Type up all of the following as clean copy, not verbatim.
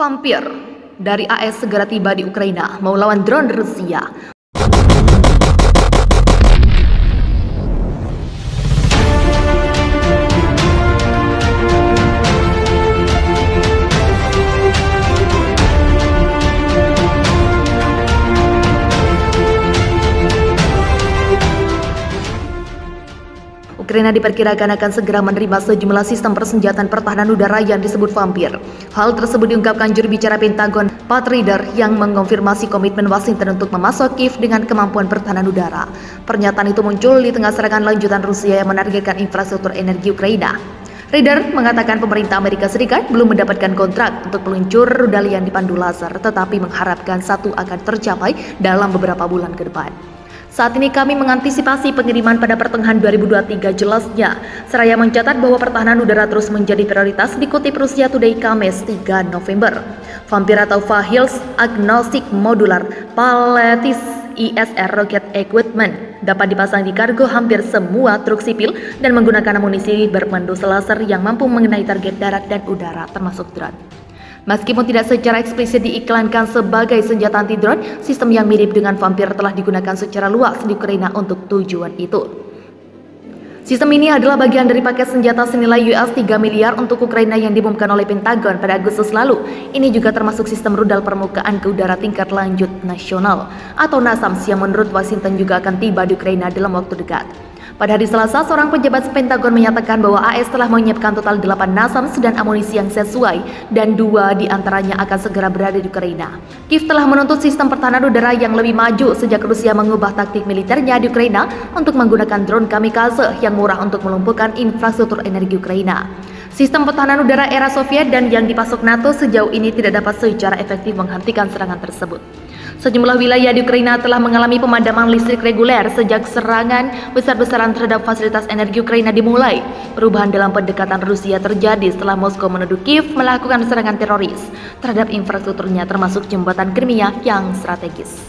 Vampir dari AS segera tiba di Ukraina mau lawan drone Rusia. Ukraina diperkirakan akan segera menerima sejumlah sistem persenjataan pertahanan udara yang disebut Vampir. Hal tersebut diungkapkan juru bicara Pentagon, Pat Ryder, yang mengonfirmasi komitmen Washington untuk memasok Kiev dengan kemampuan pertahanan udara. Pernyataan itu muncul di tengah serangan lanjutan Rusia yang menargetkan infrastruktur energi Ukraina. Ryder mengatakan pemerintah Amerika Serikat belum mendapatkan kontrak untuk peluncur rudal yang dipandu laser, tetapi mengharapkan satu akan tercapai dalam beberapa bulan ke depan. Saat ini kami mengantisipasi pengiriman pada pertengahan 2023, jelasnya. Seraya mencatat bahwa pertahanan udara terus menjadi prioritas, dikutip Russia Today Kamis 3 November. Vampir atau VAHILS Agnostic Modular Palletiz ISR Rocket Equipment dapat dipasang di kargo hampir semua truk sipil dan menggunakan amunisi berpandu laser yang mampu mengenai target darat dan udara termasuk drone. Meskipun tidak secara eksplisit diiklankan sebagai senjata anti-drone, sistem yang mirip dengan Vampir telah digunakan secara luas di Ukraina untuk tujuan itu. Sistem ini adalah bagian dari paket senjata senilai US 3 miliar untuk Ukraina yang diumumkan oleh Pentagon pada Agustus lalu. Ini juga termasuk sistem rudal permukaan ke udara tingkat lanjut nasional atau NASAMS yang menurut Washington juga akan tiba di Ukraina dalam waktu dekat. Pada hari Selasa, seorang pejabat Pentagon menyatakan bahwa AS telah menyiapkan total 8 NASAMS dan amunisi yang sesuai, dan 2 di antaranya akan segera berada di Ukraina. Kiev telah menuntut sistem pertahanan udara yang lebih maju sejak Rusia mengubah taktik militernya di Ukraina untuk menggunakan drone kamikaze yang murah untuk melumpuhkan infrastruktur energi Ukraina. Sistem pertahanan udara era Soviet dan yang dipasok NATO sejauh ini tidak dapat secara efektif menghentikan serangan tersebut. Sejumlah wilayah di Ukraina telah mengalami pemadaman listrik reguler sejak serangan besar-besaran terhadap fasilitas energi Ukraina dimulai. Perubahan dalam pendekatan Rusia terjadi setelah Moskow menuduh Kiev melakukan serangan teroris terhadap infrastrukturnya termasuk jembatan Crimea yang strategis.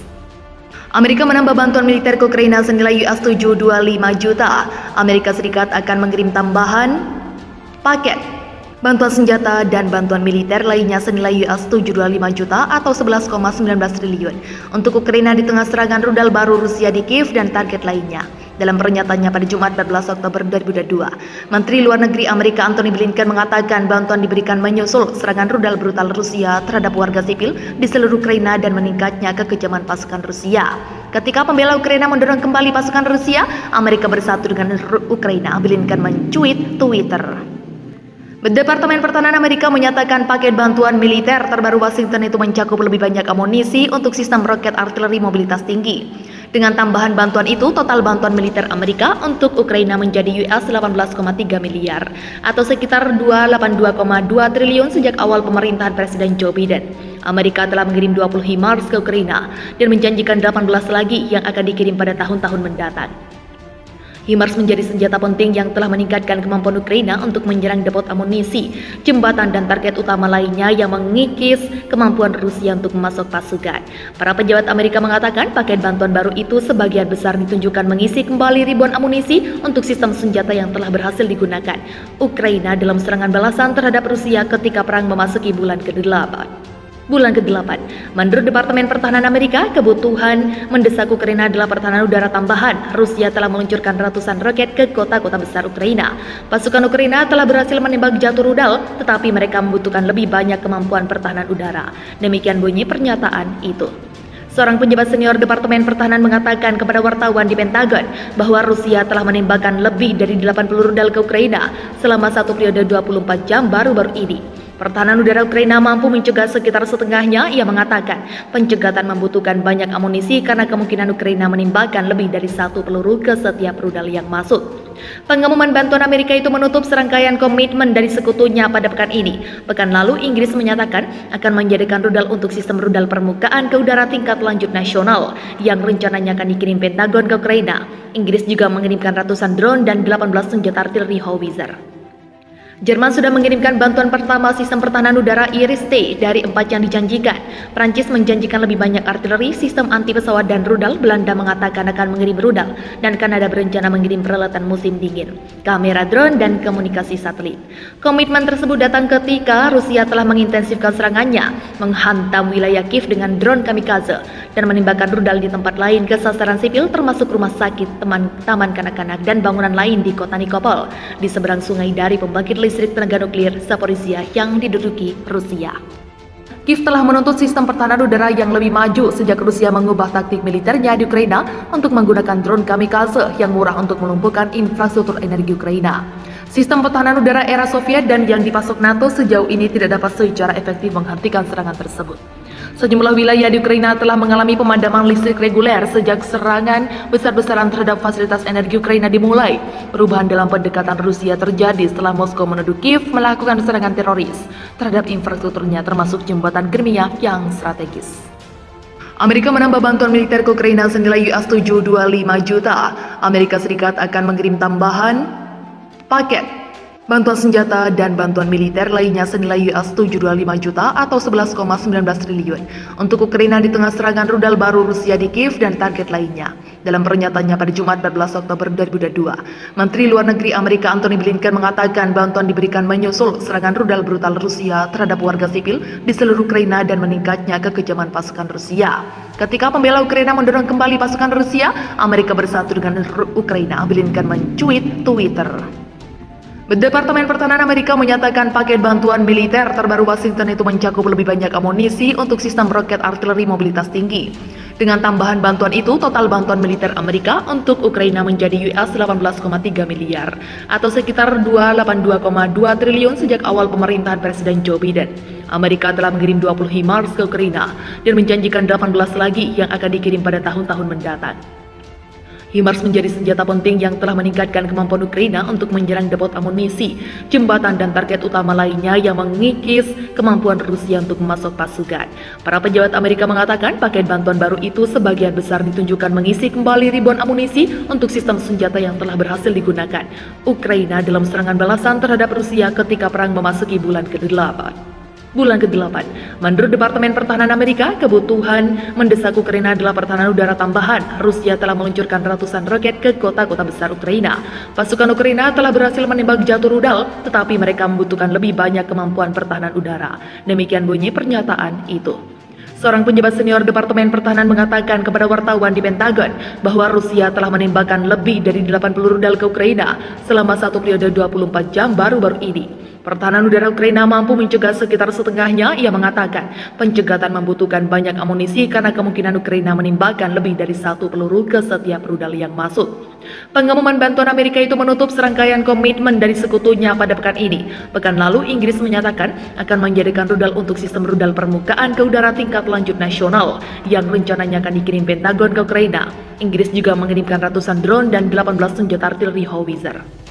Amerika menambah bantuan militer ke Ukraina senilai US 725 juta. Amerika Serikat akan mengirim tambahan paket bantuan senjata dan bantuan militer lainnya senilai US 725 juta atau 11,19 triliun untuk Ukraina di tengah serangan rudal baru Rusia di Kiev dan target lainnya. Dalam pernyataannya pada Jumat 14 Oktober 2022, Menteri Luar Negeri Amerika Antony Blinken mengatakan bantuan diberikan menyusul serangan rudal brutal Rusia terhadap warga sipil di seluruh Ukraina dan meningkatnya kekejaman pasukan Rusia. Ketika pembela Ukraina mendorong kembali pasukan Rusia, Amerika bersatu dengan Ukraina, Blinken mencuit Twitter. Departemen Pertahanan Amerika menyatakan paket bantuan militer terbaru Washington itu mencakup lebih banyak amunisi untuk sistem roket artileri mobilitas tinggi. Dengan tambahan bantuan itu, total bantuan militer Amerika untuk Ukraina menjadi US 18,3 miliar atau sekitar 82,2 triliun sejak awal pemerintahan Presiden Joe Biden. Amerika telah mengirim 20 HIMARS ke Ukraina dan menjanjikan 18 lagi yang akan dikirim pada tahun-tahun mendatang. HIMARS menjadi senjata penting yang telah meningkatkan kemampuan Ukraina untuk menyerang depot amunisi, jembatan dan target utama lainnya yang mengikis kemampuan Rusia untuk memasok pasukan. Para pejabat Amerika mengatakan paket bantuan baru itu sebagian besar ditunjukkan mengisi kembali ribuan amunisi untuk sistem senjata yang telah berhasil digunakan Ukraina dalam serangan balasan terhadap Rusia ketika perang memasuki bulan ke-8. Menurut Departemen Pertahanan Amerika, kebutuhan mendesak Ukraina adalah pertahanan udara tambahan. Rusia telah meluncurkan ratusan roket ke kota-kota besar Ukraina. Pasukan Ukraina telah berhasil menembak jatuh rudal, tetapi mereka membutuhkan lebih banyak kemampuan pertahanan udara. Demikian bunyi pernyataan itu. Seorang pejabat senior Departemen Pertahanan mengatakan kepada wartawan di Pentagon bahwa Rusia telah menembakkan lebih dari 80 rudal ke Ukraina selama satu periode 24 jam baru-baru ini. Pertahanan udara Ukraina mampu mencegah sekitar setengahnya. Ia mengatakan pencegatan membutuhkan banyak amunisi karena kemungkinan Ukraina menembakkan lebih dari 1 peluru ke setiap rudal yang masuk. Pengumuman bantuan Amerika itu menutup serangkaian komitmen dari sekutunya pada pekan ini. Pekan lalu Inggris menyatakan akan menjadikan rudal untuk sistem rudal permukaan ke udara tingkat lanjut nasional yang rencananya akan dikirim Pentagon ke Ukraina. Inggris juga mengirimkan ratusan drone dan 18 senjata artileri howitzer. Jerman sudah mengirimkan bantuan pertama sistem pertahanan udara Iris-T dari 4 yang dijanjikan. Prancis menjanjikan lebih banyak artileri, sistem anti pesawat dan rudal. Belanda mengatakan akan mengirim rudal, dan Kanada berencana mengirim peralatan musim dingin, kamera drone, dan komunikasi satelit. Komitmen tersebut datang ketika Rusia telah mengintensifkan serangannya, menghantam wilayah Kiev dengan drone kamikaze, dan menembakkan rudal di tempat lain ke sasaran sipil termasuk rumah sakit, taman kanak-kanak, dan bangunan lain di kota Nikopol, di seberang sungai dari pembangkit listrik tenaga nuklir Zaporizhia yang diduduki Rusia. Kiev telah menuntut sistem pertahanan udara yang lebih maju sejak Rusia mengubah taktik militernya di Ukraina untuk menggunakan drone kamikaze yang murah untuk melumpuhkan infrastruktur energi Ukraina. Sistem pertahanan udara era Soviet dan yang dipasok NATO sejauh ini tidak dapat secara efektif menghentikan serangan tersebut. Sejumlah wilayah di Ukraina telah mengalami pemadaman listrik reguler sejak serangan besar-besaran terhadap fasilitas energi Ukraina dimulai. Perubahan dalam pendekatan Rusia terjadi setelah Moskow menuduh Kiev melakukan serangan teroris terhadap infrastrukturnya termasuk jembatan Crimea yang strategis. Amerika menambah bantuan militer ke Ukraina senilai US$725 juta. Amerika Serikat akan mengirim tambahan paket bantuan senjata dan bantuan militer lainnya senilai US$725 juta atau 11,19 triliun untuk Ukraina di tengah serangan rudal baru Rusia di Kiev dan target lainnya. Dalam pernyataannya pada Jumat 14 Oktober 2022, Menteri Luar Negeri Amerika Antony Blinken mengatakan bantuan diberikan menyusul serangan rudal brutal Rusia terhadap warga sipil di seluruh Ukraina dan meningkatnya kekejaman pasukan Rusia. Ketika pembela Ukraina mendorong kembali pasukan Rusia, Amerika bersatu dengan Ukraina, Blinken mencuit Twitter. Departemen Pertahanan Amerika menyatakan paket bantuan militer terbaru Washington itu mencakup lebih banyak amunisi untuk sistem roket artileri mobilitas tinggi. Dengan tambahan bantuan itu, total bantuan militer Amerika untuk Ukraina menjadi US$18,3 miliar atau sekitar 282,2 triliun sejak awal pemerintahan Presiden Joe Biden. Amerika telah mengirim 20 HIMARS ke Ukraina dan menjanjikan 18 lagi yang akan dikirim pada tahun-tahun mendatang. HIMARS menjadi senjata penting yang telah meningkatkan kemampuan Ukraina untuk menyerang depot amunisi, jembatan, dan target utama lainnya yang mengikis kemampuan Rusia untuk memasok pasukan. Para pejabat Amerika mengatakan paket bantuan baru itu sebagian besar ditunjukkan mengisi kembali ribuan amunisi untuk sistem senjata yang telah berhasil digunakan Ukraina dalam serangan balasan terhadap Rusia ketika perang memasuki bulan ke-8. Menurut Departemen Pertahanan Amerika, kebutuhan mendesak Ukraina adalah pertahanan udara tambahan. Rusia telah meluncurkan ratusan roket ke kota-kota besar Ukraina. Pasukan Ukraina telah berhasil menembak jatuh rudal, tetapi mereka membutuhkan lebih banyak kemampuan pertahanan udara. Demikian bunyi pernyataan itu. Seorang pejabat senior Departemen Pertahanan mengatakan kepada wartawan di Pentagon bahwa Rusia telah menembakkan lebih dari 80 rudal ke Ukraina selama satu periode 24 jam baru-baru ini. Pertahanan udara Ukraina mampu mencegah sekitar setengahnya. Ia mengatakan pencegatan membutuhkan banyak amunisi karena kemungkinan Ukraina menembakkan lebih dari satu peluru ke setiap rudal yang masuk. Pengumuman bantuan Amerika itu menutup serangkaian komitmen dari sekutunya pada pekan ini. Pekan lalu Inggris menyatakan akan menjadikan rudal untuk sistem rudal permukaan ke udara tingkat lanjut nasional yang rencananya akan dikirim Pentagon ke Ukraina. Inggris juga mengirimkan ratusan drone dan 18 senjata artileri howitzer.